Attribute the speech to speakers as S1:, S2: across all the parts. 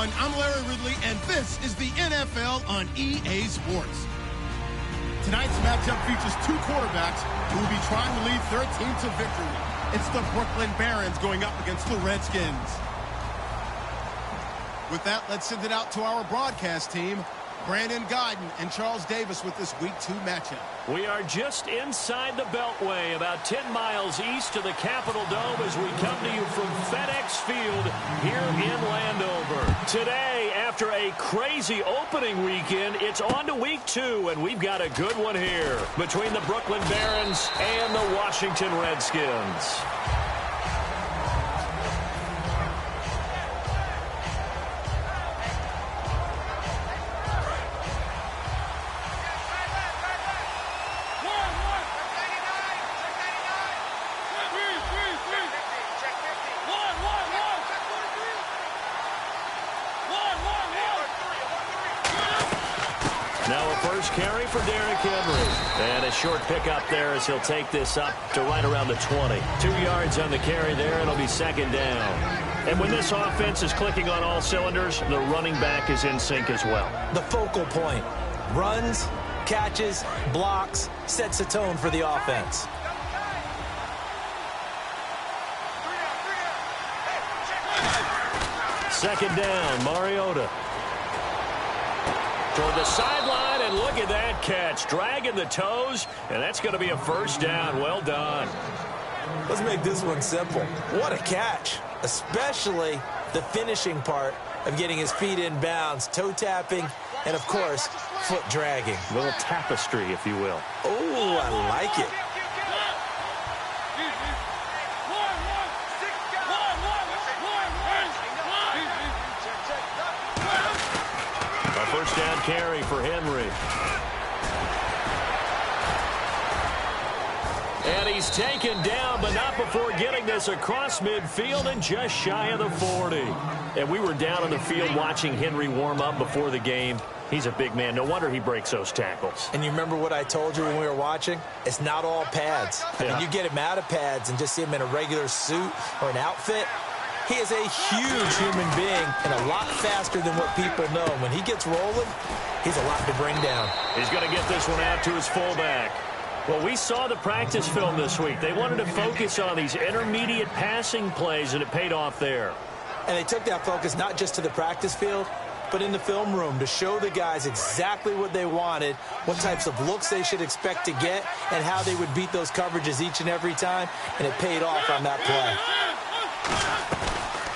S1: everyone. I'm Larry Ridley, and this is the NFL on EA Sports. Tonight's matchup features two quarterbacks who will be trying to lead their team to victory. It's the Brooklyn Barons going up against the Redskins. With that, let's send it out to our broadcast team. Brandon Guyton and Charles Davis with this Week 2 matchup.
S2: We are just inside the Beltway, about 10 miles east of the Capitol Dome as we come to you from FedEx Field here in Landover. Today, after a crazy opening weekend, it's on to Week 2, and we've got a good one here between the Brooklyn Barons and the Washington Redskins. Now a first carry for Derrick Henry. And a short pickup there as he'll take this up to right around the 20. 2 yards on the carry there, and it'll be second down. And when this offense is clicking on all cylinders, the running back is in sync as well.
S3: The focal point. Runs, catches, blocks, sets a tone for the offense.
S2: Second down, Mariota. Toward the sideline, and look at that catch. Dragging the toes, and that's going to be a first down. Well done.
S3: Let's make this one simple. What a catch, especially the finishing part of getting his feet in bounds, toe tapping, and, of course, foot dragging.
S2: A little tapestry, if you will.
S3: Oh, I like it.
S2: First down carry for Henry. And he's taken down, but not before getting this across midfield and just shy of the 40. And we were down on the field watching Henry warm up before the game. He's a big man. No wonder he breaks those tackles.
S3: And you remember what I told you when we were watching? It's not all pads. I mean, you get him out of pads and just see him in a regular suit or an outfit. He is a huge human being and a lot faster than what people know. When he gets rolling, he's a lot to bring down.
S2: He's going to get this one out to his fullback. Well, we saw the practice film this week. They wanted to focus on these intermediate passing plays, and it paid off there.
S3: And they took that focus not just to the practice field, but in the film room to show the guys exactly what they wanted, what types of looks they should expect to get, and how they would beat those coverages each and every time, and it paid off on that play.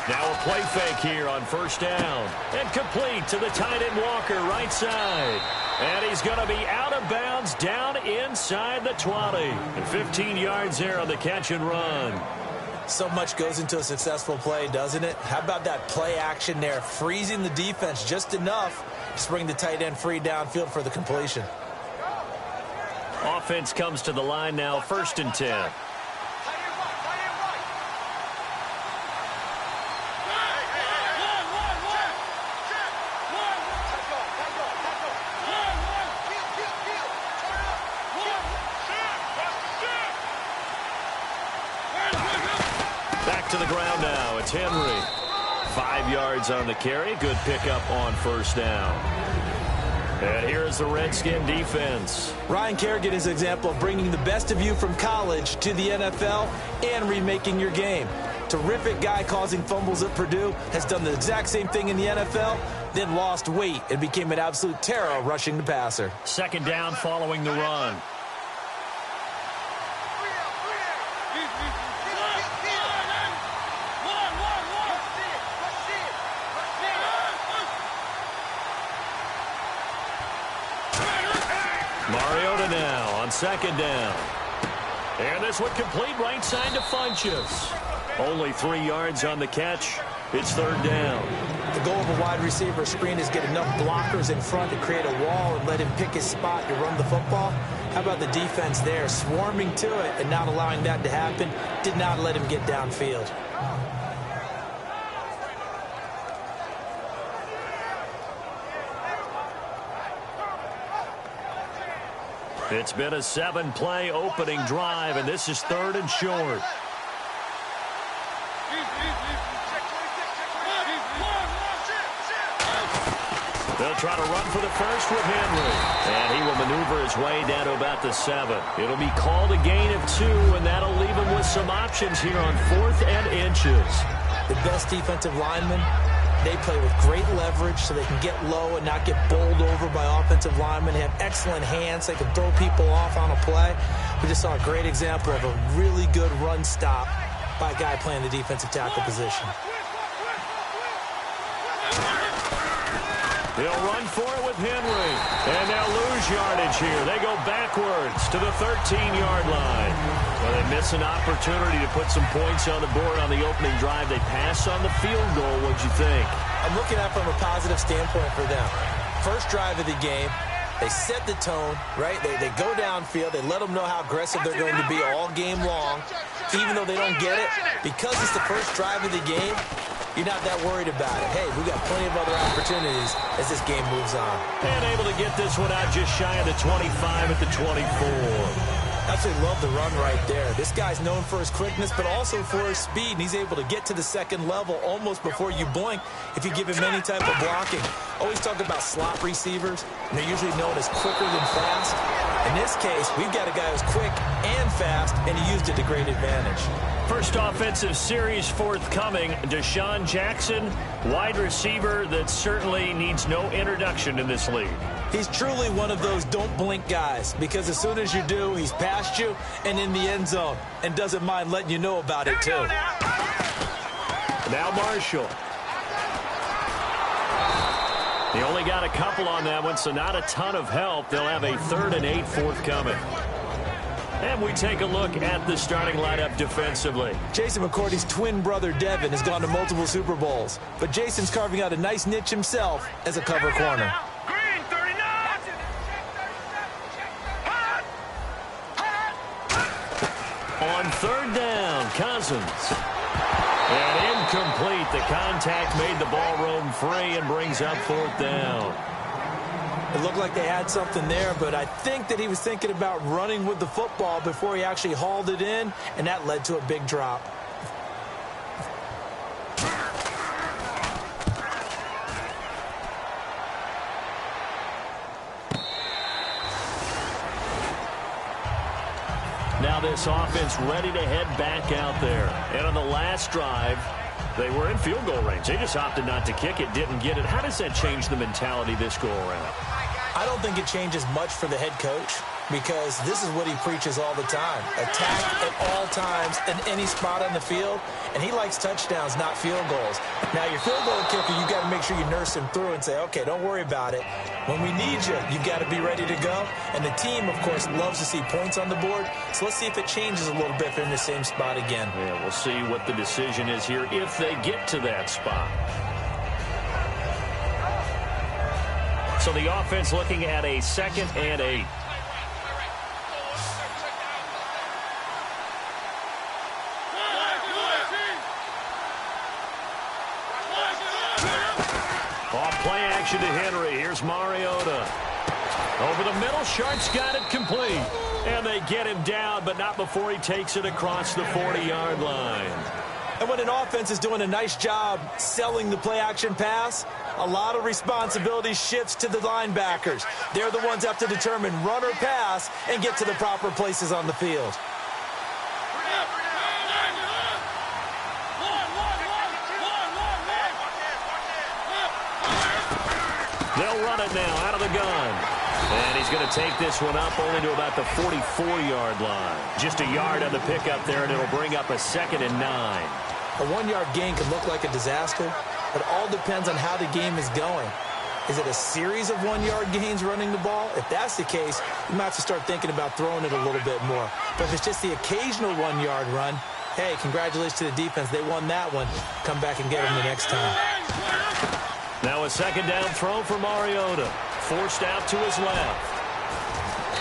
S2: Now a play fake here on first down. And complete to the tight end Walker, right side. And he's going to be out of bounds down inside the 20. And 15 yards there on the catch and run.
S3: So much goes into a successful play, doesn't it? How about that play action there, freezing the defense just enough to bring the tight end free downfield for the completion.
S2: Offense comes to the line now, 1st and 10. To the ground now. It's Henry. 5 yards on the carry. Good pickup on first down. And here's the Redskin defense.
S3: Ryan Kerrigan is an example of bringing the best of you from college to the NFL and remaking your game. Terrific guy causing fumbles at Purdue. Has done the exact same thing in the NFL, then lost weight and became an absolute terror rushing the passer.
S2: Second down following the run. Mariota now on second down. And this one complete right side to Funchess. Only 3 yards on the catch. It's third down.
S3: The goal of a wide receiver screen is get enough blockers in front to create a wall and let him pick his spot to run the football. How about the defense there, swarming to it and not allowing that to happen? Did not let him get downfield.
S2: It's been a 7-play opening drive, and this is 3rd and short. They'll try to run for the first with Henry. And he will maneuver his way down to about the 7. It'll be called a gain of 2, and that'll leave him with some options here on 4th and inches.
S3: The best defensive linemen, they play with great leverage so they can get low and not get bowled over by offensive linemen. They have excellent hands. They can throw people off on a play. We just saw a great example of a really good run stop by a guy playing the defensive tackle position.
S2: He'll run for it with Henry. And now lose yardage here. They go backwards to the 13-yard line. Well, they miss an opportunity to put some points on the board on the opening drive. They pass on the field goal. What'd you think?
S3: I'm looking at it from a positive standpoint for them. First drive of the game, they set the tone, right? They go downfield. They let them know how aggressive they're going to be all game long. Even though they don't get it, because it's the first drive of the game, you're not that worried about it. Hey, we got plenty of other opportunities as this game moves on.
S2: And able to get this one out just shy of the 25 at the 24.
S3: Absolutely love the run right there. This guy's known for his quickness, but also for his speed, and he's able to get to the second level almost before you blink if you give him any type of blocking. Always talk about slot receivers, and they're usually known as quicker than fast. In this case, we've got a guy who's quick and fast, and he used it to great advantage.
S2: First offensive series forthcoming. Deshaun Jackson, wide receiver that certainly needs no introduction in this league.
S3: He's truly one of those don't blink guys, because as soon as you do, he's past you and in the end zone, and doesn't mind letting you know about it too.
S2: Now Marshall. He only got a couple on that one, so not a ton of help. They'll have a 3rd and 8 forthcoming. And we take a look at the starting lineup defensively.
S3: Jason McCourty's twin brother, Devin, has gone to multiple Super Bowls, but Jason's carving out a nice niche himself as a cover corner.
S2: On 3rd down, Cousins. And incomplete. The contact made the ball roam free and brings up 4th down.
S3: It looked like they had something there, but I think that he was thinking about running with the football before he actually hauled it in, and that led to a big drop.
S2: Now this offense ready to head back out there. And on the last drive, they were in field goal range. They just opted not to kick it, didn't get it. How does that change the mentality this go around?
S3: I don't think it changes much for the head coach, because this is what he preaches all the time. Attack at all times in any spot on the field, and he likes touchdowns, not field goals. Now, your field goal kicker, you've got to make sure you nurse him through and say, okay, don't worry about it. When we need you, you've got to be ready to go. And the team, of course, loves to see points on the board, so let's see if it changes a little bit if they're in the same spot again.
S2: Yeah, we'll see what the decision is here if they get to that spot. So the offense looking at a 2nd and 8. Off play action to Henry. Here's Mariota. Over the middle, Sharp's got it complete. And they get him down, but not before he takes it across the 40-yard line.
S3: And when an offense is doing a nice job selling the play-action pass, a lot of responsibility shifts to the linebackers. They're the ones that have to determine run or pass and get to the proper places on the field.
S2: They'll run it now out of the gun. And he's going to take this one up only to about the 44-yard line. Just a yard on the pickup there, and it'll bring up a 2nd and 9.
S3: A 1-yard gain can look like a disaster, but all depends on how the game is going. Is it a series of 1-yard gains running the ball? If that's the case, you might have to start thinking about throwing it a little bit more. But if it's just the occasional 1-yard run, hey, congratulations to the defense. They won that one. Come back and get them the next time.
S2: Now a 2nd down throw for Mariota. Forced out to his left.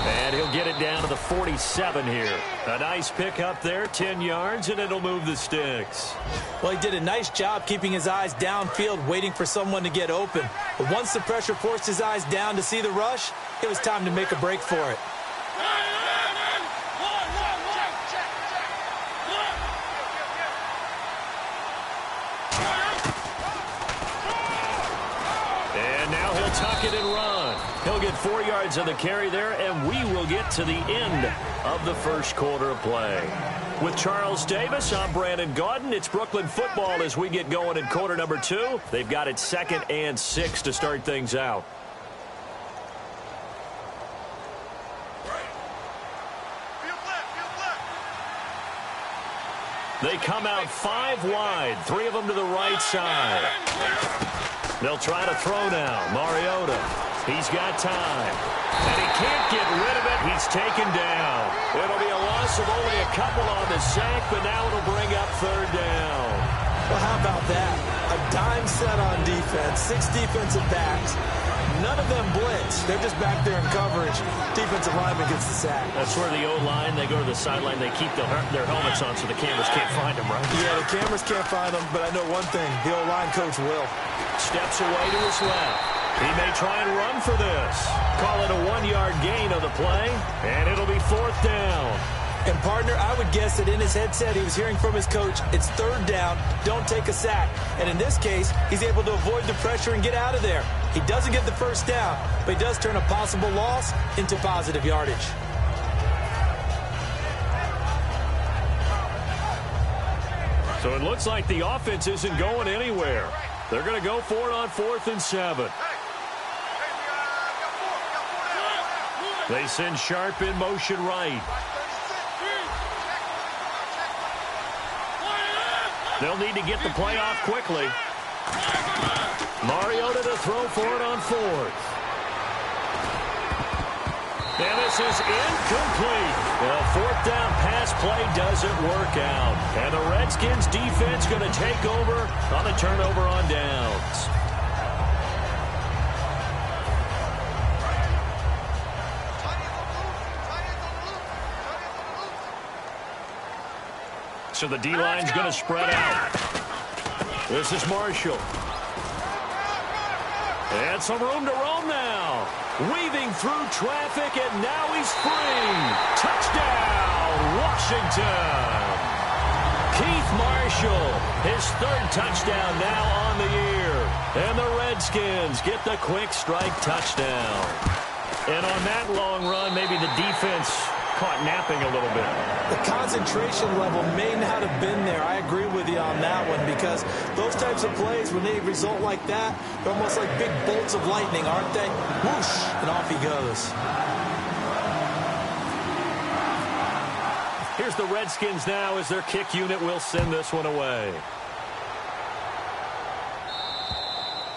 S2: And he'll get it down to the 47 here. A nice pick up there, 10 yards, and it'll move the sticks.
S3: Well, he did a nice job keeping his eyes downfield, waiting for someone to get open. But once the pressure forced his eyes down to see the rush, it was time to make a break for it.
S2: And now he'll He'll tuck it and run. He'll get 4 yards of the carry there, and we will get to the end of the first quarter of play. With Charles Davis, I'm Brandon Gaudin. It's Brooklyn football as we get going in quarter number 2. They've got it 2nd and 6 to start things out. They come out 5 wide, 3 of them to the right side. They'll try to throw now. Mariota, he's got time. And he can't get rid of it. He's taken down. It'll be a loss of only a couple on the sack, but now it'll bring up 3rd down.
S3: Well, how about that? A dime set on defense, 6 defensive backs. None of them blitz. They're just back there in coverage. Defensive lineman gets the sack.
S2: That's where the O-line, they go to the sideline, they keep their helmets on so the cameras can't find them, right?
S3: Yeah, the cameras can't find them, but I know one thing. The O-line coach will.
S2: Steps away to his left. He may try and run for this. Call it a 1-yard gain of the play, and it'll be 4th down.
S3: And, partner, I would guess that in his headset he was hearing from his coach, it's 3rd down, don't take a sack. And in this case, he's able to avoid the pressure and get out of there. He doesn't get the 1st down, but he does turn a possible loss into positive yardage.
S2: So it looks like the offense isn't going anywhere. They're going to go for it on 4th and 7. They send Sharp in motion right. They'll need to get the play off quickly. Mariota to throw for it on 4th. And this is incomplete. The 4th down pass play doesn't work out. And the Redskins defense going to take over on the turnover on downs. So the D-line's going to spread out. This is Marshall. And some room to roam now. Weaving through traffic, and now he's free. Touchdown, Washington. Keith Marshall, his 3rd touchdown now on the year. And the Redskins get the quick strike touchdown. And on that long run, maybe the defense caught napping a little bit.
S3: The concentration level may not have been there. I agree with you on that one because those types of plays, when they result like that, they're almost like big bolts of lightning, aren't they? Whoosh, and off he goes.
S2: Here's the Redskins now as their kick unit will send this one away.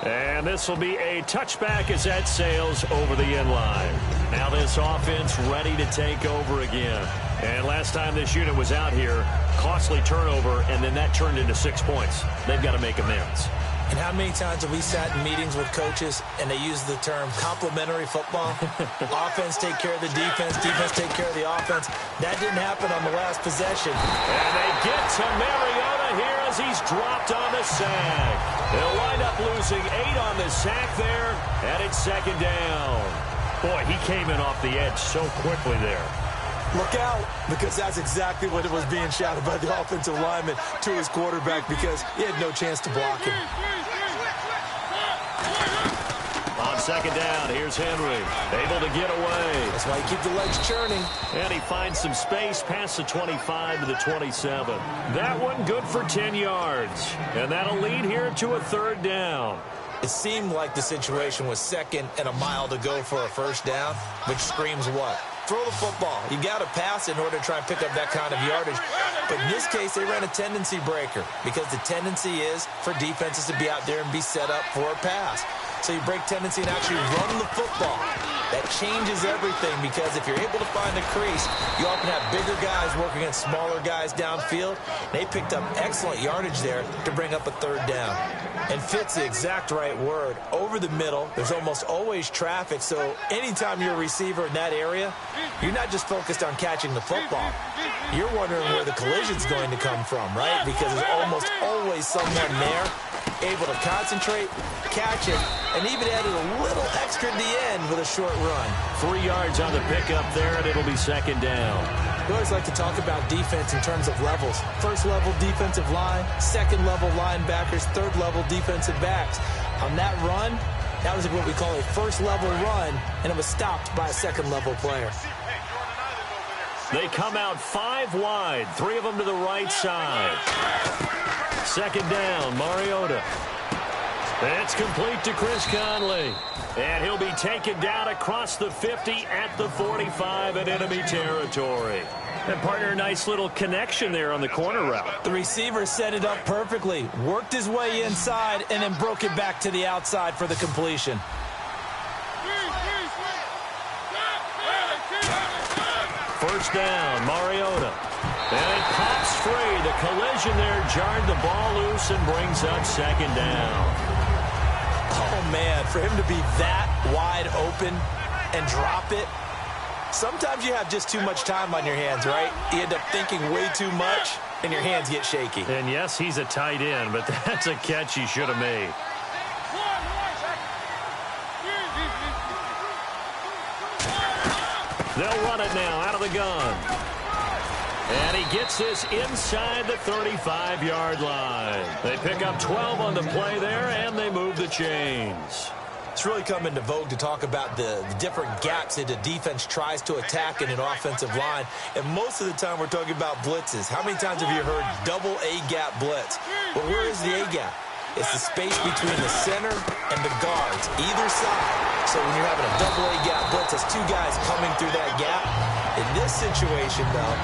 S2: And this will be a touchback as that sails over the end line. Now this offense ready to take over again. And last time this unit was out here, costly turnover, and then that turned into 6 points. They've got to make amends.
S3: And how many times have we sat in meetings with coaches and they use the term complementary football? Offense take care of the defense, defense take care of the offense. That didn't happen on the last possession.
S2: And they get to Mariota here as he's dropped on the sack. They'll wind up losing 8 on the sack there, and it's 2nd down. Boy, he came in off the edge so quickly there.
S3: Look out, because that's exactly what it was being shouted by the offensive lineman to his quarterback because he had no chance to block him.
S2: On 2nd down, here's Henry, able to get away.
S3: That's why you keep the legs churning.
S2: And he finds some space past the 25 to the 27. That one good for 10 yards. And that'll lead here to a 3rd down.
S3: It seemed like the situation was 2nd and a mile to go for a 1st down, which screams what? Throw the football. You got to pass in order to try and pick up that kind of yardage. But in this case, they ran a tendency breaker because the tendency is for defenses to be out there and be set up for a pass. So you break tendency and actually run the football. That changes everything because if you're able to find a crease, you often have bigger guys working against smaller guys downfield. They picked up excellent yardage there to bring up a 3rd down. And fit's the exact right word. Over the middle, there's almost always traffic, so anytime you're a receiver in that area, you're not just focused on catching the football. You're wondering where the collision's going to come from, right? Because there's almost always someone there able to concentrate, catch it, and even added a little extra at the end with a short run.
S2: 3 yards on the pickup there, and it'll be 2nd down.
S3: We always like to talk about defense in terms of levels. 1st level defensive line, 2nd level linebackers, 3rd level defensive backs. On that run, That was what we call a first-level run, and it was stopped by a second-level player.
S2: They come out 5 wide, 3 of them to the right side. Second down, Mariota. It's complete to Chris Conley. And he'll be taken down across the 50 at the 45 in enemy territory. And partner, nice little connection there on the corner route.
S3: The receiver set it up perfectly, worked his way inside, and then broke it back to the outside for the completion.
S2: First down, Mariota. And it pops free. The collision there jarred the ball loose and brings up second down.
S3: Oh, man, for him to be that wide open and drop it. Sometimes you have just too much time on your hands, right? You end up thinking way too much, and your hands get shaky.
S2: And, yes, he's a tight end, but that's a catch he should have made. They'll run it now out of the gun. And he gets this inside the 35-yard line. They pick up 12 on the play there, and they move the chains.
S3: It's really come into vogue to talk about the different gaps that a defense tries to attack in an offensive line. And most of the time we're talking about blitzes. How many times have you heard double A-gap blitz? But where is the A-gap? It's the space between the center and the guards, either side. So when you're having a double A-gap blitz, that's 2 guys coming through that gap. In this situation, though,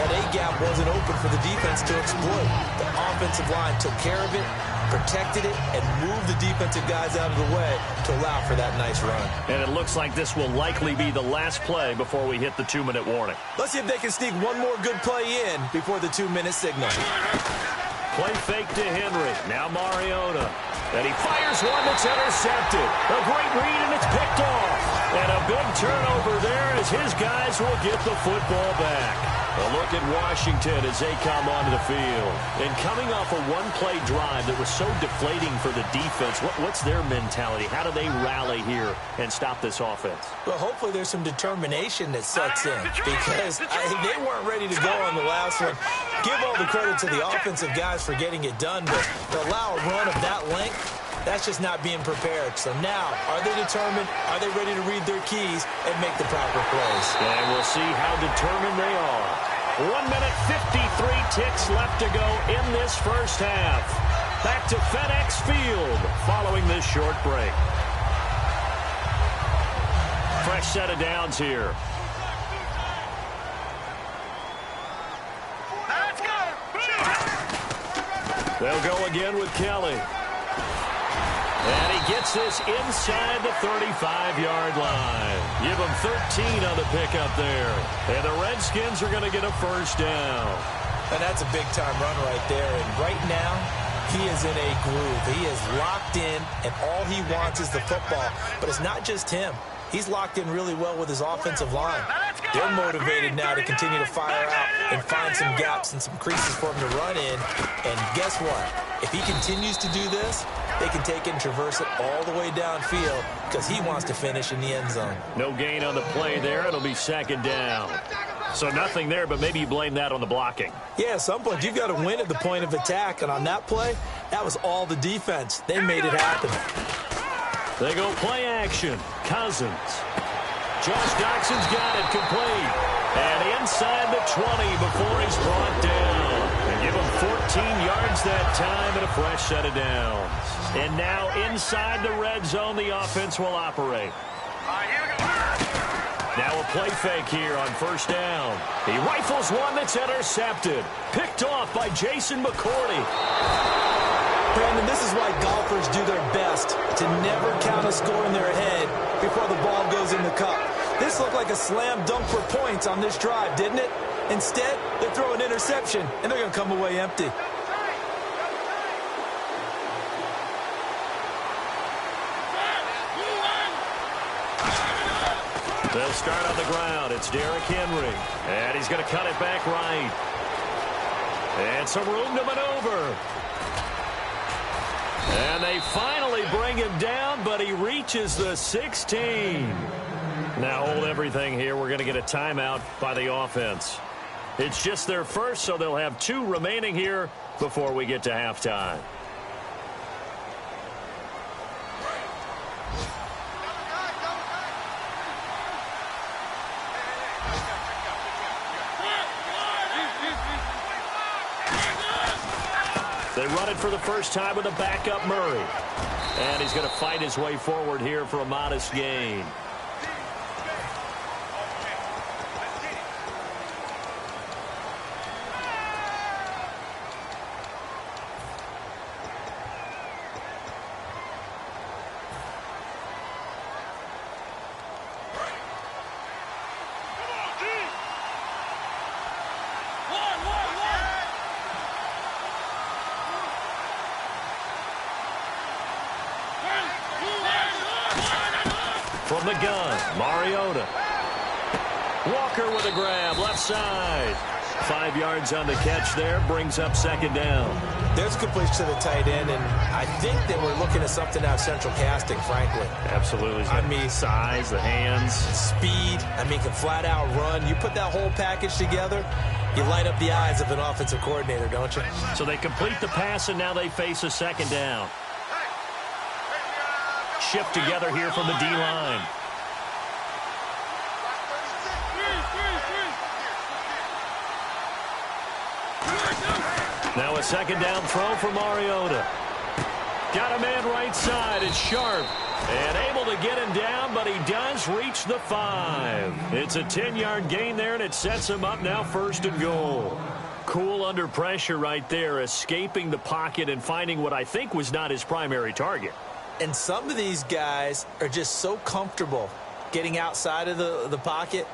S3: that A-gap wasn't open for the defense to exploit. The offensive line took care of it, protected it, and moved the defensive guys out of the way to allow for that nice run.
S2: And it looks like this will likely be the last play before we hit the 2-minute warning.
S3: Let's see if they can sneak one more good play in before the 2-minute signal.
S2: Play fake to Henry. Now Mariota. And he fires one that's intercepted. A great read, and it's picked off. And a big turnover there as his guys will get the football back. A look at Washington as they come onto the field. And coming off a one-play drive that was so deflating for the defense, what's their mentality? How do they rally here and stop this offense?
S3: Well, hopefully there's some determination that sets in because they weren't ready to go on the last one. Give all the credit to the offensive guys for getting it done, but to allow a run of that length, that's just not being prepared. So now, are they determined? Are they ready to read their keys and make the proper plays?
S2: And we'll see how determined they are. 1 minute, 53 ticks left to go in this first half. Back to FedEx Field following this short break. Fresh set of downs here. They'll go again with Kelly. And he gets this inside the 35-yard line. Give him 13 on the pickup there. And the Redskins are going to get a first down.
S3: And that's a big-time run right there. And right now, he is in a groove. He is locked in, and all he wants is the football. But it's not just him. He's locked in really well with his offensive line. They're motivated now to continue to fire out and find some gaps and some creases for him to run in. And guess what? If he continues to do this, they can take it and traverse it all the way downfield because he wants to finish in the end zone.
S2: No gain on the play there. It'll be second down. So nothing there, but maybe you blame that on the blocking.
S3: Yeah, at some point, you've got to win at the point of attack. And on that play, that was all the defense. They made it happen.
S2: They go play action. Cousins. Josh Doxson's got it complete. And inside the 20 before he's brought down. And give him 14 yards that time and a fresh set of downs. And now inside the red zone, the offense will operate. Now a play fake here on first down. He rifles one that's intercepted. Picked off by Jason McCourty.
S3: Brandon, this is why golfers do their best to never count a score in their head before the ball goes in the cup. This looked like a slam dunk for points on this drive, didn't it? Instead, they throw an interception, and they're going to come away empty.
S2: They'll start on the ground. It's Derrick Henry. And he's going to cut it back right. And some room to maneuver. And they finally bring him down, but he reaches the 16. Now hold everything here. We're going to get a timeout by the offense. It's just their first, so they'll have 2 remaining here before we get to halftime. They run it for the first time with a backup Murray. And he's going to fight his way forward here for a modest gain. From the gun, Mariota. Walker with a grab, left side. 5 yards on the catch there, brings up second down.
S3: There's completion to the tight end, and I think they were looking at something out of Central Casting, frankly.
S2: Absolutely. I mean, size, the hands.
S3: Speed. I mean, can flat out run. You put that whole package together, you light up the eyes of an offensive coordinator, don't you?
S2: So they complete the pass, and now they face a second down. Shift together here from the D-line. Now a second down throw for Mariota. Got a man right side. It's Sharp. And able to get him down, but he does reach the 5. It's a 10-yard gain there, and it sets him up now 1st and goal. Cool under pressure right there, escaping the pocket and finding what I think was not his primary target.
S3: And some of these guys are just so comfortable getting outside of the pocket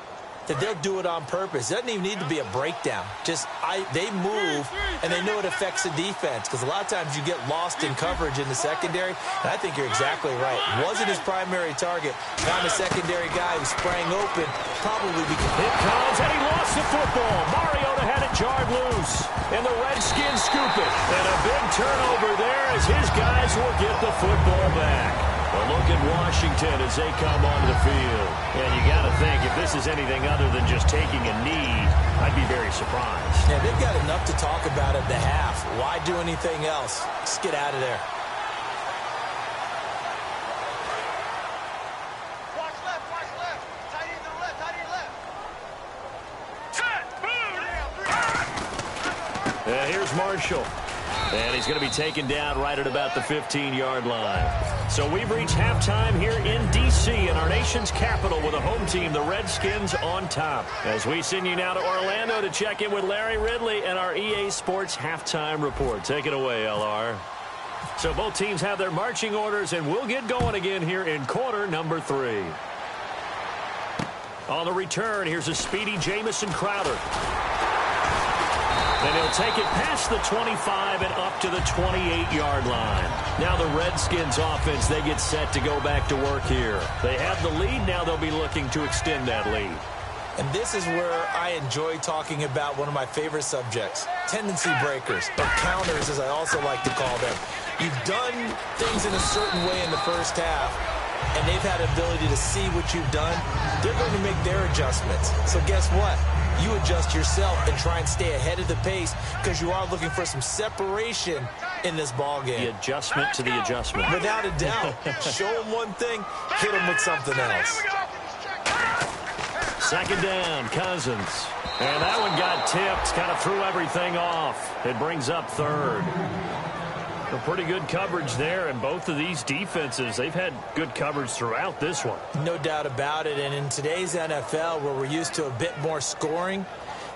S3: that they'll do it on purpose. It doesn't even need to be a breakdown. They move, and they know it affects the defense, because a lot of times you get lost in coverage in the secondary, and I think you're exactly right. Wasn't his primary target. Found a secondary guy who sprang open, probably because...
S2: Here comes, and he lost the football. Mariota had it jarred loose, and the Redskins scoop it. And a big turnover there as his guys will get the football back. Well, look at Washington as they come onto the field. And you got to think, if this is anything other than just taking a knee, I'd be very surprised.
S3: Yeah, they've got enough to talk about at the half. Why do anything else? Just get out of there.
S4: Watch left. Tight end to the left, tight end left.
S2: And here's Marshall. And he's going to be taken down right at about the 15-yard line. So we've reached halftime here in D.C. in our nation's capital with a home team, the Redskins, on top. As we send you now to Orlando to check in with Larry Ridley and our EA Sports halftime report. Take it away, LR. So both teams have their marching orders, and we'll get going again here in quarter number 3. On the return, here's a speedy Jamison Crowder. And he'll take it past the 25 and up to the 28-yard line. Now the Redskins offense, they get set to go back to work here. They have the lead. Now they'll be looking to extend that lead.
S3: And this is where I enjoy talking about one of my favorite subjects, tendency breakers, or counters as I also like to call them. You've done things in a certain way in the first half, and they've had the ability to see what you've done. They're going to make their adjustments. So guess what? You adjust yourself and try and stay ahead of the pace, because you are looking for some separation in this ball game.
S2: The adjustment to the adjustment.
S3: Without a doubt. Show them one thing, hit them with something else.
S2: Second down, Cousins. And that one got tipped, kind of threw everything off. It brings up 3rd. A pretty good coverage there, and both of these defenses, they've had good coverage throughout this one.
S3: No doubt about it, and in today's NFL, where we're used to a bit more scoring,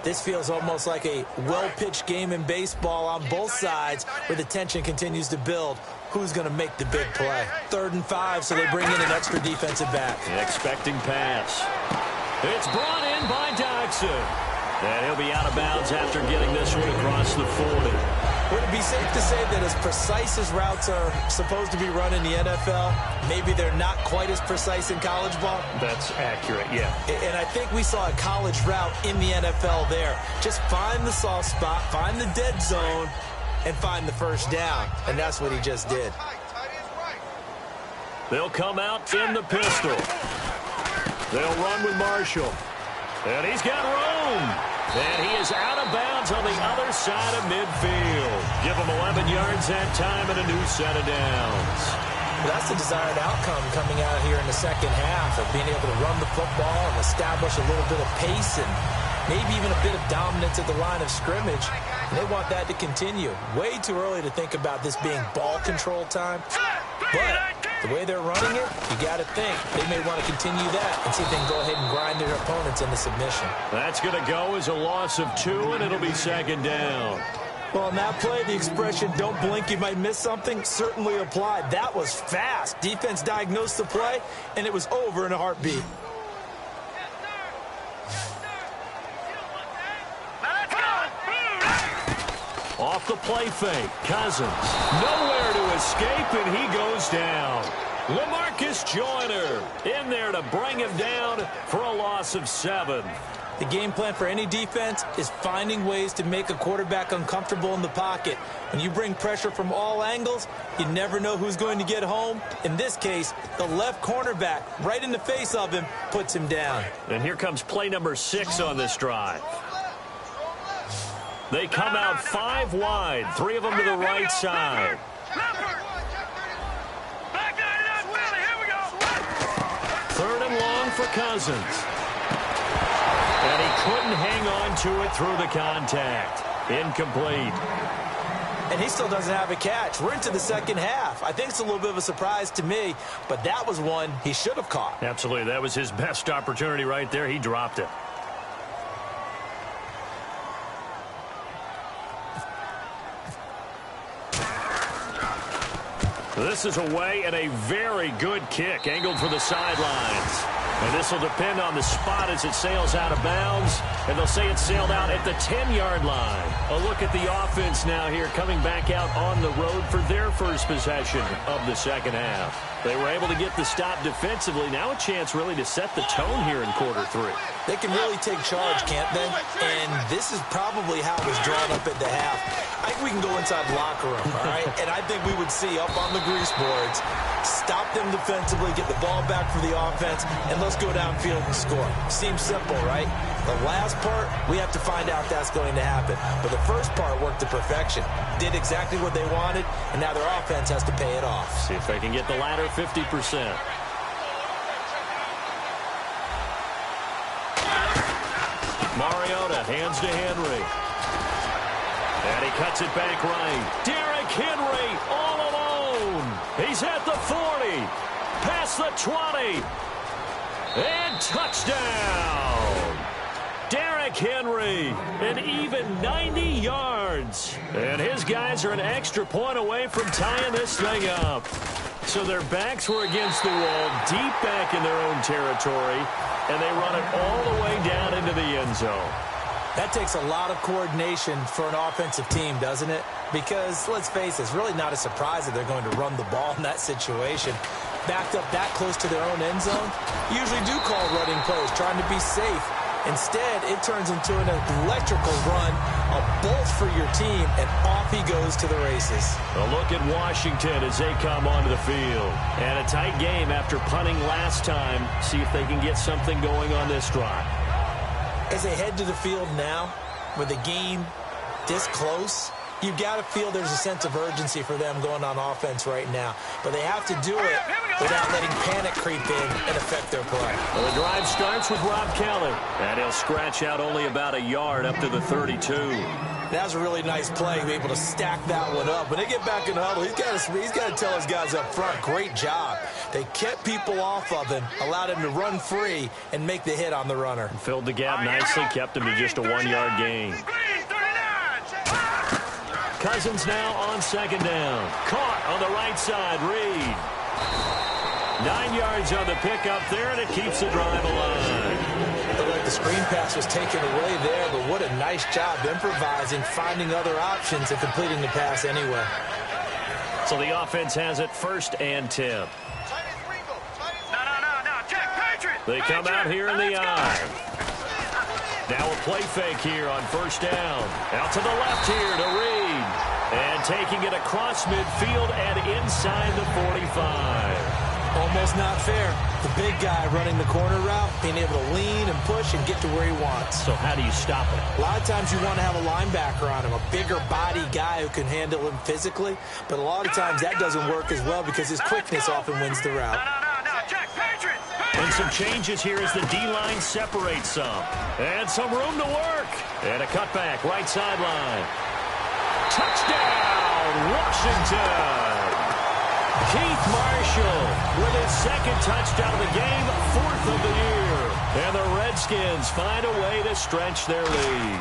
S3: this feels almost like a well-pitched game in baseball on both sides, where the tension continues to build. Who's going to make the big play? 3rd and 5, so they bring in an extra defensive back.
S2: Expecting pass. It's brought in by Dodson. And he'll be out of bounds after getting this one across the 40.
S3: Would it be safe to say that as precise as routes are supposed to be run in the NFL, maybe they're not quite as precise in college ball?
S2: That's accurate, yeah.
S3: And I think we saw a college route in the NFL there. Just find the soft spot, find the dead zone, and find the first down. And that's what he just did.
S2: They'll come out in the pistol. They'll run with Marshall. And he's got room. And he is out of bounds on the other side of midfield. Give him 11 yards that time and a new set of downs.
S3: That's the desired outcome coming out here in the second half, of being able to run the football and establish a little bit of pace and maybe even a bit of dominance at the line of scrimmage, and they want that to continue. Way too early to think about this being ball control time, but the way they're running it, you got to think they may want to continue that and see if they can go ahead and grind their opponents into submission.
S2: That's going to go as a loss of 2, and it'll be second down.
S3: Well, on that play, the expression, don't blink, you might miss something, certainly applied. That was fast. Defense diagnosed the play, and it was over in a heartbeat.
S2: Off the play fake, Cousins. Nowhere to escape, and he goes down. LaMarcus Joyner in there to bring him down for a loss of 7.
S3: The game plan for any defense is finding ways to make a quarterback uncomfortable in the pocket. When you bring pressure from all angles, you never know who's going to get home. In this case, the left cornerback, right in the face of him, puts him down.
S2: And here comes play number 6 on this drive. They come out 5 wide, 3 of them to the right side. Third and long for Cousins. And he couldn't hang on to it through the contact. Incomplete.
S3: And he still doesn't have a catch. We're into the second half. I think it's a little bit of a surprise to me, but that was one he should have caught.
S2: Absolutely. That was his best opportunity right there. He dropped it. This is away and a very good kick, angled for the sidelines. And this will depend on the spot as it sails out of bounds. And they'll say it sailed out at the 10-yard line. A look at the offense now here, coming back out on the road for their first possession of the second half. They were able to get the stop defensively. Now a chance really to set the tone here in quarter 3.
S3: They can really take charge, can't they? And this is probably how it was drawn up at the half. I think we can go inside the locker room, all right? And I think we would see up on the grease boards, stop them defensively, get the ball back for the offense, and let's go downfield and score. Seems simple, right? The last part, we have to find out if that's going to happen. But the first part worked to perfection. Did exactly what they wanted, and now their offense has to pay it off.
S2: See if they can get the latter 50%. Mariota hands to Henry. And he cuts it back right. Derrick Henry all alone. He's at the 40. Past the 20. And touchdown. Derrick Henry, an even 90 yards. And his guys are an extra point away from tying this thing up. So their backs were against the wall, deep back in their own territory, and they run it all the way down into the end zone.
S3: That takes a lot of coordination for an offensive team, doesn't it? Because, let's face it, it's really not a surprise that they're going to run the ball in that situation. Backed up that close to their own end zone, usually do call running plays, trying to be safe. Instead, it turns into an electrical run, a bolt for your team, and off he goes to the races.
S2: A look at Washington as they come onto the field. And a tight game after punting last time. See if they can get something going on this drive.
S3: As they head to the field now, with the game this close, you've got to feel there's a sense of urgency for them going on offense right now. But they have to do it without letting panic creep in and affect their play.
S2: Well, the drive starts with Rob Kelly. And he'll scratch out only about a yard up to the 32.
S3: That was a really nice play, be able to stack that one up. When they get back in the huddle, he's got to tell his guys up front, great job. They kept people off of him, allowed him to run free, and make the hit on the runner.
S2: Filled the gap nicely, kept him to just a 1-yard gain. Cousins now on second down. Caught on the right side, Reed. 9 yards on the pickup there, and it keeps the drive alive.
S3: Looked like the screen pass was taken away there, but what a nice job improvising, finding other options, and completing the pass anyway.
S2: So the offense has it 1st and 10. They come out here in the eye. Now a play fake here on 1st down. Out to the left here to Reed. And taking it across midfield and inside the 45.
S3: Almost not fair. The big guy running the corner route, being able to lean and push and get to where he wants.
S2: So how do you stop it?
S3: A lot of times you want to have a linebacker on him, a bigger body guy who can handle him physically. But a lot of times that doesn't work as well because his quickness often wins the route.
S4: Jack, Patriots!
S2: And some changes here as the D-line separates some. And some room to work. And a cutback, right sideline. Touchdown, Washington! Keith Marshall with his second touchdown of the game, 4th of the year. And the Redskins find a way to stretch their lead.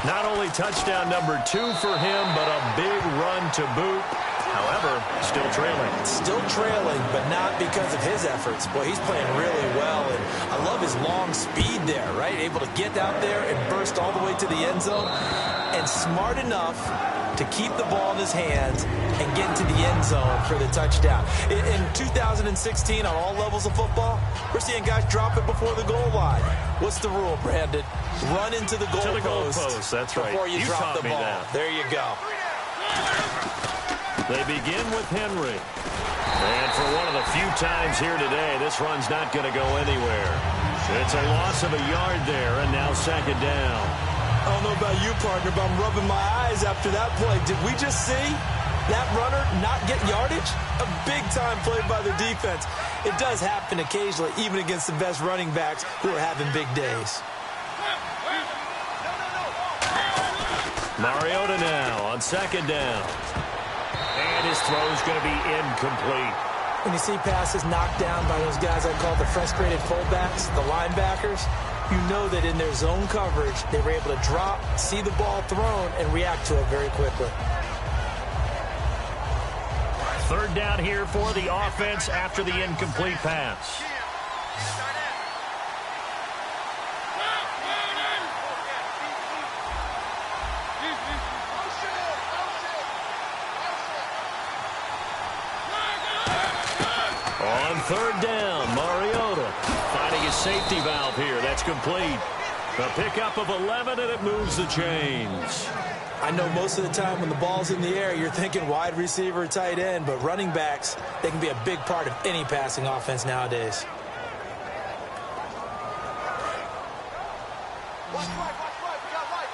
S2: Not only touchdown number 2 for him, but a big run to boot. However, still trailing.
S3: Still trailing, but not because of his efforts. Boy, he's playing really well, and I love his long speed there, right? Able to get out there and burst all the way to the end zone, and smart enough to keep the ball in his hands and get into the end zone for the touchdown. In 2016, on all levels of football, we're seeing guys drop it before the goal line. What's the rule, Brandon? Run into the goalpost.
S2: That's right.
S3: Before you drop the ball.
S2: That.
S3: There you go.
S2: They begin with Henry. And for one of the few times here today, this run's not going to go anywhere. It's a loss of a yard there, and now second down.
S3: I don't know about you, partner, but I'm rubbing my eyes after that play. Did we just see that runner not get yardage? A big-time play by the defense. It does happen occasionally, even against the best running backs who are having big days.
S2: Mariota now on second down. And his throw's going to be incomplete.
S3: When you see passes knocked down by those guys I call the frustrated fullbacks, the linebackers, you know that in their zone coverage, they were able to drop, see the ball thrown, and react to it very quickly.
S2: Third down here for the offense after the incomplete pass. On third down, Mariota finding his safety valve here. That's complete. A pickup of 11, and it moves the chains.
S3: I know most of the time when the ball's in the air, you're thinking wide receiver, tight end, but running backs, they can be a big part of any passing offense nowadays.
S4: Watch right, we got right.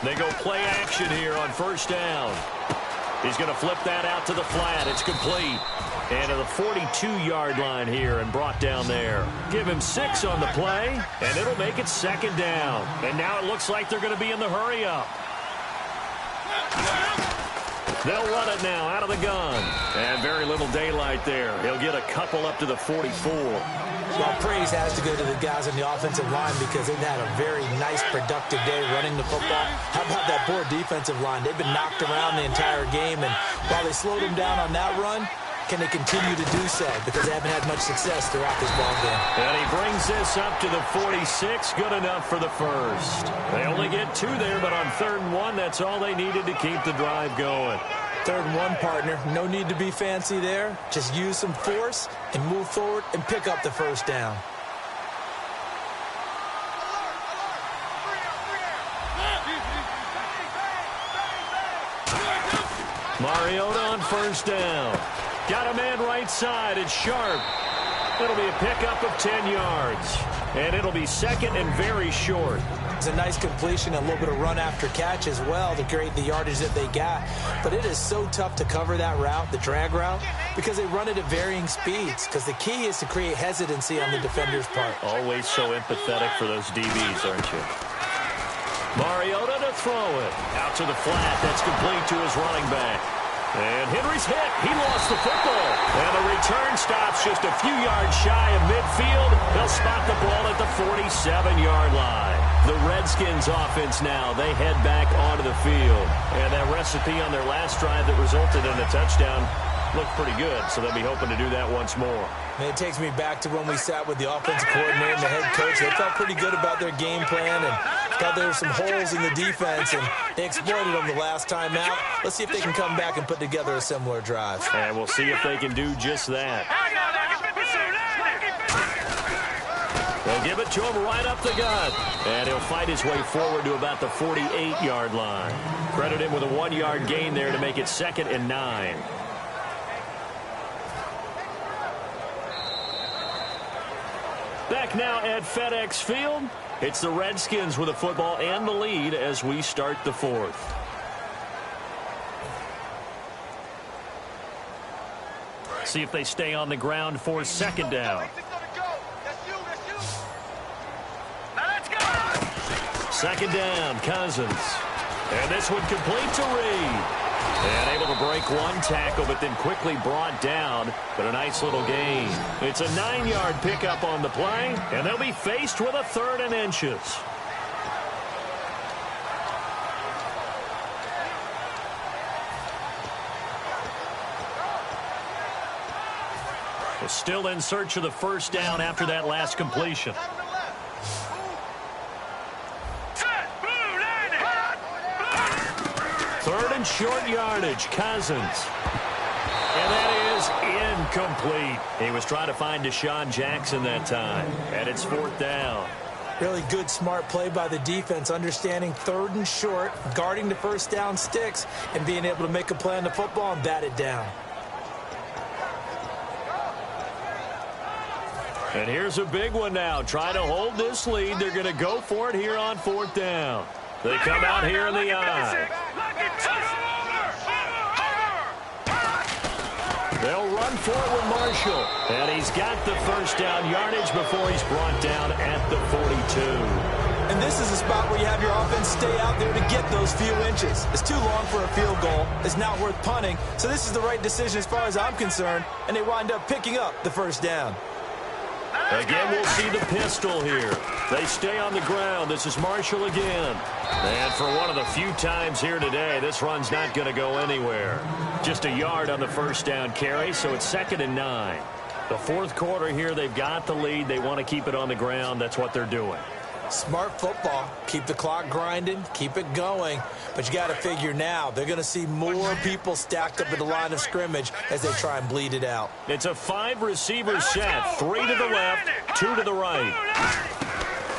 S2: They go play action here on first down. He's going to flip that out to the flat. It's complete. And to the 42-yard line here and brought down there. Give him 6 on the play, and it'll make it second down. And now it looks like they're going to be in the hurry-up. They'll run it now out of the gun. And very little daylight there. He'll get a couple up to the 44.
S3: Well, praise has to go to the guys on the offensive line because they've had a very nice, productive day running the football. How about that poor defensive line? They've been knocked around the entire game, and while they slowed them down on that run, can they continue to do so? Because they haven't had much success throughout this ball game.
S2: And he brings this up to the 46. Good enough for the first. They only get 2 there, but on 3rd and 1, that's all they needed to keep the drive going.
S3: 3rd and 1, partner. No need to be fancy there. Just use some force and move forward and pick up the first down.
S2: Mariota on first down. Got a man right side. It's Sharp. It'll be a pickup of 10 yards. And it'll be second and very short.
S3: It's a nice completion, a little bit of run after catch as well to create the yardage that they got. But it is so tough to cover that route, the drag route, because they run it at varying speeds. Because the key is to create hesitancy on the defender's part.
S2: Always so empathetic for those DBs, aren't you? Mariota to throw it. Out to the flat. That's complete to his running back. And Henry's hit. He lost the football. And the return stops just a few yards shy of midfield. They'll spot the ball at the 47-yard line. The Redskins offense now, they head back onto the field. And that recipe on their last drive that resulted in a touchdown looked pretty good, so they'll be hoping to do that once more.
S3: And it takes me back to when we sat with the offensive coordinator and the head coach. They felt pretty good about their game plan and thought there were some holes in the defense, and they exploited them the last time out. Let's see if they can come back and put together a similar drive.
S2: And we'll see if they can do just that. They'll give it to him right up the gut. And he'll fight his way forward to about the 48-yard line. Credit him with a 1-yard gain there to make it 2nd and 9. Back now at FedEx Field. It's the Redskins with the football and the lead as we start the 4th. See if they stay on the ground for second down. Second down, Cousins. And this one complete to Reed. And able to break one tackle, but then quickly brought down. But a nice little gain. It's a 9-yard pickup on the play, and they'll be faced with a 3rd and inches. Well, still in search of the first down after that last completion. Third and short yardage, Cousins. And that is incomplete. He was trying to find Deshaun Jackson that time. And it's 4th down.
S3: Really good, smart play by the defense, understanding 3rd and short, guarding the first down sticks, and being able to make a play on the football and bat it down.
S2: And here's a big one now. Trying to hold this lead. They're going to go for it here on 4th down. They come out here in the eye. They'll run for it with Marshall. And he's got the first down yardage before he's brought down at the 42.
S3: And this is a spot where you have your offense stay out there to get those few inches. It's too long for a field goal. It's not worth punting. So this is the right decision as far as I'm concerned. And they wind up picking up the first down.
S2: Again, we'll see the pistol here. They stay on the ground. This is Marshall again. And for one of the few times here today, this run's not going to go anywhere. Just a yard on the first down carry, so it's 2nd and 9. The 4th quarter here, they've got the lead. They want to keep it on the ground. That's what they're doing.
S3: Smart football. Keep the clock grinding. Keep it going. But you got to figure now, they're going to see more people stacked up at the line of scrimmage as they try and bleed it out.
S2: It's a 5-receiver set. 3 to the left, 2 to the right.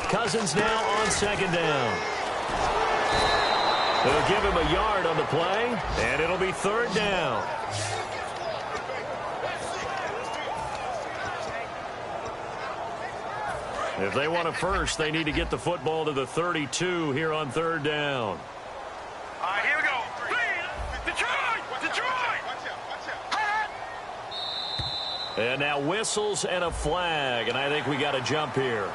S2: Cousins now on 2nd down. They'll give him a yard on the play, and it'll be 3rd down. If they want a first, they need to get the football to the 32 here on 3rd down.
S4: All right, here we go. Detroit!
S2: And now whistles and a flag, and I think we got a jump here.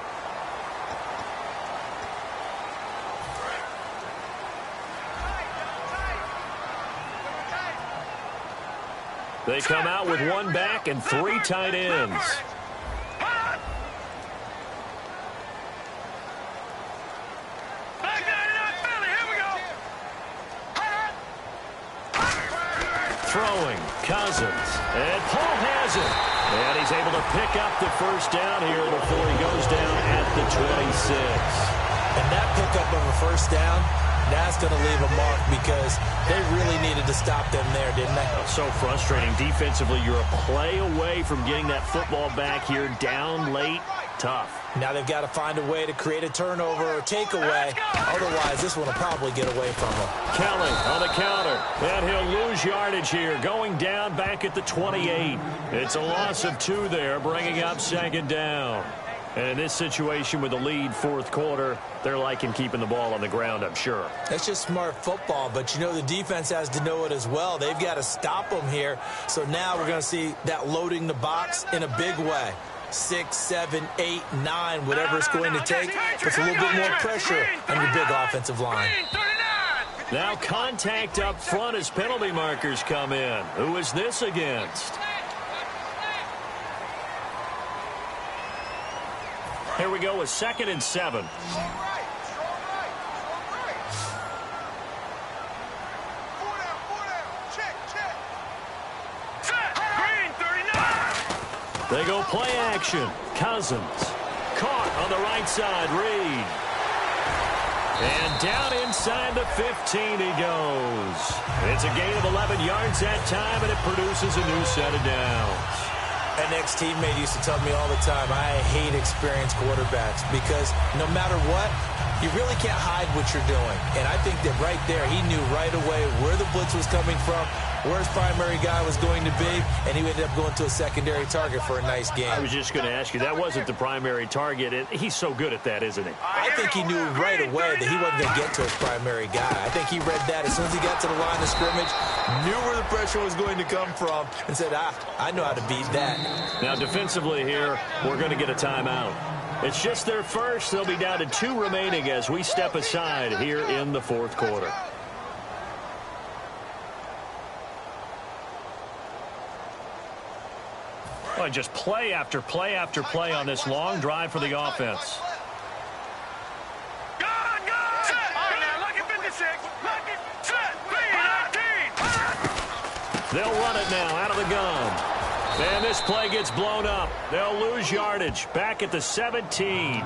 S2: They come out with 1 back and 3 tight ends. Throwing, Cousins, and Paul has it. And he's able to pick up the first down here before he goes down at the 26.
S3: And that pickup of a first down, that's going to leave a mark because they really needed to stop them there, didn't they?
S2: So frustrating. Defensively, you're a play away from getting that football back here down late. Tough.
S3: Now they've got to find a way to create a turnover or takeaway. Otherwise, this one will probably get away from them.
S2: Kelly on the counter. And he'll lose yardage here. Going down back at the 28. It's a loss of 2 there, bringing up 2nd down. And in this situation with the lead 4th quarter, they're liking keeping the ball on the ground, I'm sure.
S3: That's just smart football, but you know the defense has to know it as well. They've got to stop them here. So now we're going to see that loading the box in a big way. 6, 7, 8, 9, whatever it's going to take. Puts a little bit more pressure on your big offensive line.
S2: Now contact up front as penalty markers come in. Who is this against? Here we go with 2nd and 7. They go play action. Cousins. Caught on the right side. Reed. And down inside the 15 he goes. It's a gain of 11 yards that time, and it produces a new set of downs.
S3: An ex-teammate used to tell me all the time, I hate experienced quarterbacks because no matter what, you really can't hide what you're doing. And I think that right there, he knew right away where the blitz was coming from, where his primary guy was going to be, and he ended up going to a secondary target for a nice game.
S2: I was just going to ask you, that wasn't the primary target. He's so good at that, isn't he?
S3: I think he knew right away that he wasn't going to get to his primary guy. I think he read that as soon as he got to the line of scrimmage, knew where the pressure was going to come from, and said, I know how to beat that.
S2: Now, defensively here, we're going to get a timeout. It's just their first. They'll be down to 2 remaining as we step aside here in the fourth quarter. Well, just play after play after play on this long drive for the offense. They'll run it now out of the gun. And this play gets blown up. They'll lose yardage. Back at the 17.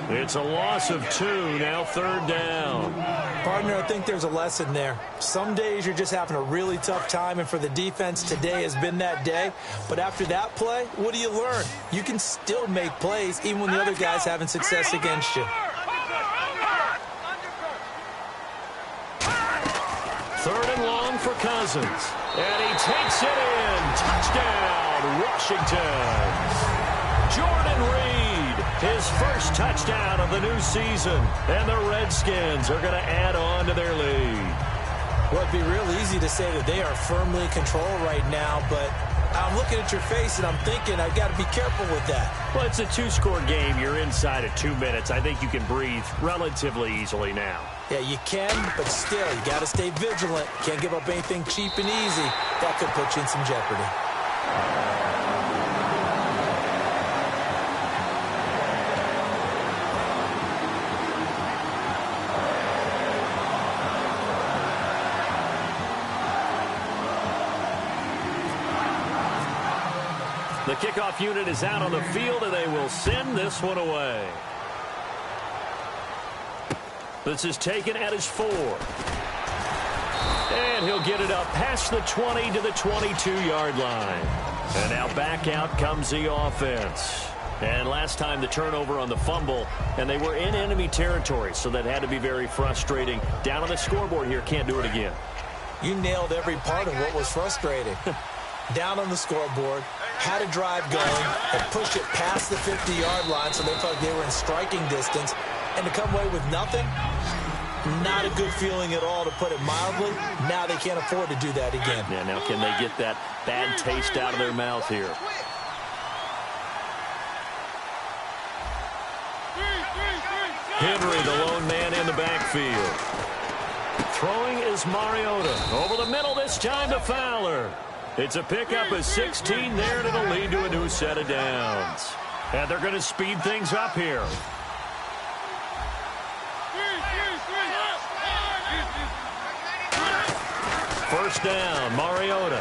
S2: It's a loss of 2. Now 3rd down.
S3: Partner, I think there's a lesson there. Some days you're just having a really tough time, and for the defense, today has been that day. But after that play, what do you learn? You can still make plays even when the other guy's having success against you.
S2: 3rd and long for Cousins. And he takes it in. Touchdown, Washington. Jordan Reed, his first touchdown of the new season. And the Redskins are going to add on to their lead.
S3: Well, it'd be real easy to say that they are firmly in control right now, but I'm looking at your face and I'm thinking I've got to be careful with that.
S2: Well, it's a 2-score game. You're inside at 2 minutes. I think you can breathe relatively easily now.
S3: Yeah, you can, but still, you got to stay vigilant. Can't give up anything cheap and easy. That could put you in some jeopardy.
S2: The kickoff unit is out on the field, and they will send this one away. This is taken at his 4. And he'll get it up past the 20 to the 22-yard line. And now back out comes the offense. And last time the turnover on the fumble, and they were in enemy territory, so that had to be very frustrating. Down on the scoreboard here, can't do it again.
S3: You nailed every part of what was frustrating. Down on the scoreboard, had a drive going, and pushed it past the 50-yard line so they felt like they were in striking distance, and to come away with nothing, not a good feeling at all, to put it mildly. Now they can't afford to do that again.
S2: Yeah, now can they get that bad taste out of their mouth here? Henry, the lone man in the backfield. Throwing is Mariota. Over the middle this time to Fowler. It's a pickup of 16 there, and it'll lead to a new set of downs. And they're going to speed things up here. First down, Mariota.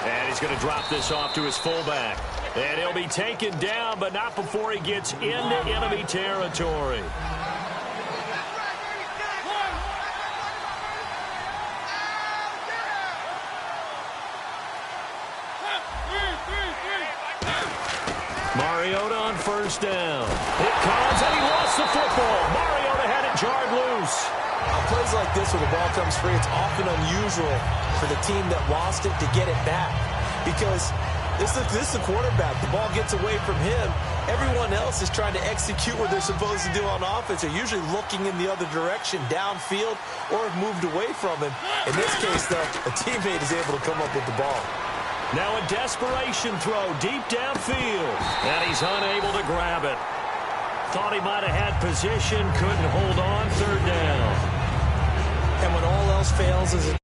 S2: And he's going to drop this off to his fullback. And he'll be taken down, but not before he gets into enemy territory. Mariota on first down. It comes, and he lost the football. Mariota had it jarred loose.
S3: On plays like this where the ball comes free, it's often unusual for the team that lost it to get it back. Because this is the quarterback. The ball gets away from him. Everyone else is trying to execute what they're supposed to do on offense. They're usually looking in the other direction, downfield, or have moved away from him. In this case, though, a teammate is able to come up with the ball.
S2: Now a desperation throw deep downfield. And he's unable to grab it. Thought he might have had position, couldn't hold on, third down.
S3: And when all else fails as a